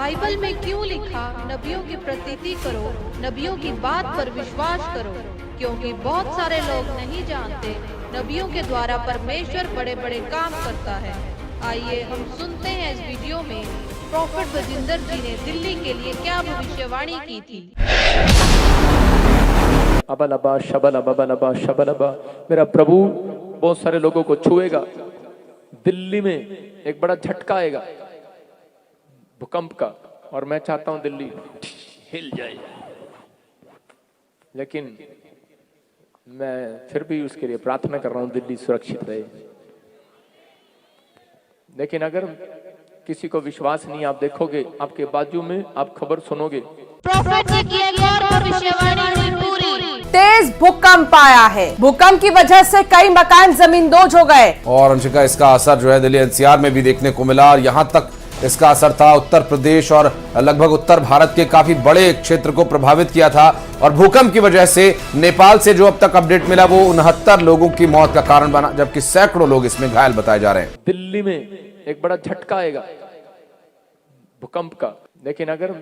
Bible में क्यों लिखा नबियों की प्रतीति करो, नबियों की बात पर विश्वास करो? क्योंकि बहुत सारे लोग नहीं जानते नबियों के द्वारा परमेश्वर बड़े बड़े काम करता है। आइए हम सुनते हैं इस वीडियो में प्रॉफेट बजिंदर जी ने दिल्ली के लिए क्या भविष्यवाणी की थी। अबलबा शबलबा शबलबा। मेरा प्रभु बहुत सारे लोगों को छुएगा। दिल्ली में एक बड़ा झटका आएगा भूकंप का, और मैं चाहता हूं दिल्ली हिल जाए, लेकिन मैं फिर भी उसके लिए प्रार्थना कर रहा हूं दिल्ली सुरक्षित रहे। लेकिन अगर किसी को विश्वास नहीं, आप देखोगे आपके बाजू में, आप खबर सुनोगे। प्रॉफेट जी की एक और भविष्यवाणी हुई पूरी। तेज भूकंप आया है। भूकंप की वजह से कई मकान जमींदोज हो गए। और अंशिका, इसका असर जो है दिल्ली एनसीआर में भी देखने को मिला, और यहां तक इसका असर था उत्तर प्रदेश और लगभग उत्तर भारत के काफी बड़े क्षेत्र को प्रभावित किया था। और भूकंप की वजह से नेपाल से जो अब तक अपडेट मिला वो 69 लोगों की मौत का कारण बना, जबकि सैकड़ों लोग इसमें घायल बताए जा रहे हैं। दिल्ली में एक बड़ा झटका आएगा भूकंप का, लेकिन अगर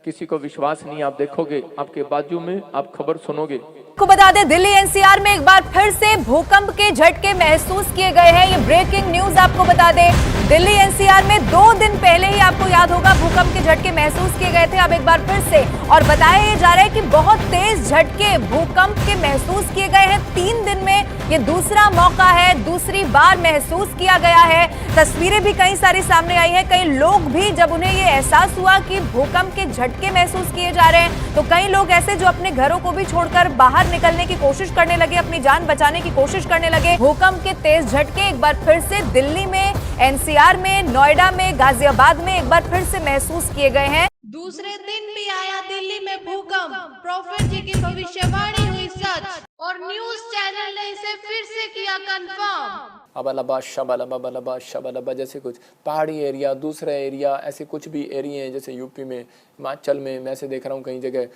किसी को विश्वास नहीं, आप देखोगे आपके बाजू में, आप खबर सुनोगे। आपको बता दें, दिल्ली एनसीआर में एक बार फिर से भूकंप के झटके महसूस किए गए हैं। ये ब्रेकिंग न्यूज आपको बता दें, दिल्ली एनसीआर में 2 दिन पहले ही आपको याद होगा भूकंप के झटके महसूस किए गए थे। अब एक बार फिर से, और बताया ये जा रहा है कि बहुत तेज झटके भूकंप के महसूस किए गए हैं। 3 दिन में ये दूसरा मौका है, दूसरी बार महसूस किया गया है। तस्वीरें भी कई सारी सामने आई है। कई लोग भी जब उन्हें ये एहसास हुआ कि भूकंप के झटके महसूस किए जा रहे हैं, तो कई लोग ऐसे जो अपने घरों को भी छोड़कर बाहर निकलने की कोशिश करने लगे, अपनी जान बचाने की कोशिश करने लगे। भूकंप के तेज झटके एक बार फिर से दिल्ली में, एनसीआर में, नोएडा में, गाजियाबाद में एक बार फिर से महसूस किए गए हैं। दूसरे दिन भी आया दिल्ली में भूकंप। प्रॉफेट जी की भविष्यवाणी हुई सच, और न्यूज चैनल ने इसे फिर से किया कंफर्म। अबलबा शबलबा शबलबा। जैसे कुछ पहाड़ी एरिया, दूसरा एरिया, ऐसे कुछ भी एरिया हैं, जैसे यूपी में, हिमाचल में, मैं ऐसे देख रहा हूँ कई जगह,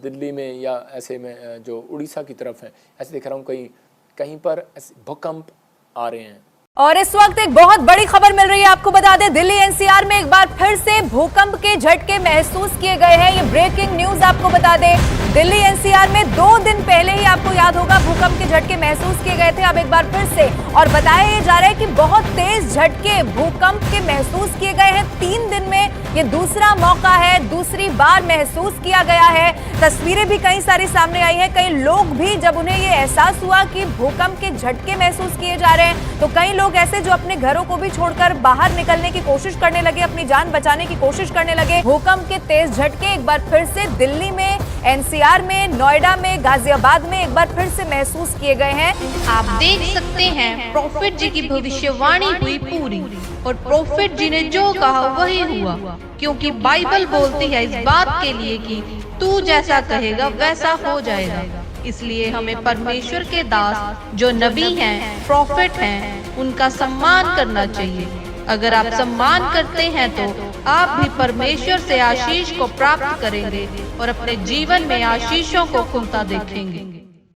दिल्ली में या ऐसे में जो उड़ीसा की तरफ है, ऐसे देख रहा हूँ कहीं पर भूकंप आ रहे हैं। और इस वक्त एक बहुत बड़ी खबर मिल रही है। आपको बता दें, दिल्ली एनसीआर में एक बार फिर से भूकंप के झटके महसूस किए गए हैं। ये ब्रेकिंग न्यूज आपको बता दें, दिल्ली एनसीआर में 2 दिन पहले ही आपको याद होगा भूकंप के झटके महसूस किए गए थे। अब एक बार फिर से, और बताया ये जा रहा है कि बहुत तेज झटके भूकंप के महसूस किए गए हैं। 3 दिन में ये दूसरा मौका है, दूसरी बार महसूस किया गया है। तस्वीरें भी कई सारी सामने आई है। कई लोग भी जब उन्हें ये एहसास हुआ कि भूकंप के झटके महसूस किए जा रहे हैं, तो कई लोग ऐसे जो अपने घरों को भी छोड़कर बाहर निकलने की कोशिश करने लगे, अपनी जान बचाने की कोशिश करने लगे। भूकंप के तेज झटके एक बार फिर से दिल्ली में, एनसीआर में, नोएडा में, गाजियाबाद में एक बार फिर से महसूस किए गए हैं। आप देख सकते हैं प्रॉफेट जी की भविष्यवाणी हुई पूरी, और प्रॉफेट जी ने जो कहा वही हुआ, क्योंकि बाइबल बोलती है इस बात के लिए कि तू जैसा कहेगा वैसा हो जाएगा। इसलिए हमें परमेश्वर के दास जो नबी हैं, प्रॉफेट हैं, उनका सम्मान करना चाहिए। अगर आप सम्मान करते हैं तो आप भी परमेश्वर से आशीष को प्राप्त करेंगे और अपने जीवन में आशीषों को खुलता देखेंगे।